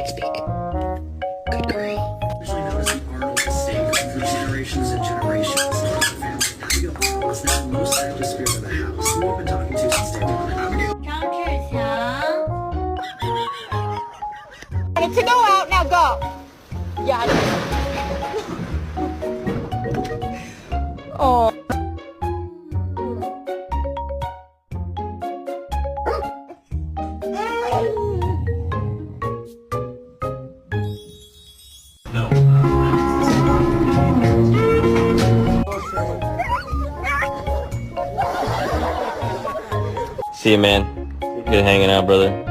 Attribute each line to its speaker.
Speaker 1: quiet speaking. Good girl.
Speaker 2: Usually known as the Arnold estate for generations and generations of the family. Now you go. It's now the most active spirit of the house, who we've been talking to since day one.
Speaker 3: Ready to go out, now go. Yeah. Oh.
Speaker 2: No.
Speaker 4: See you, man. Good hanging out, brother.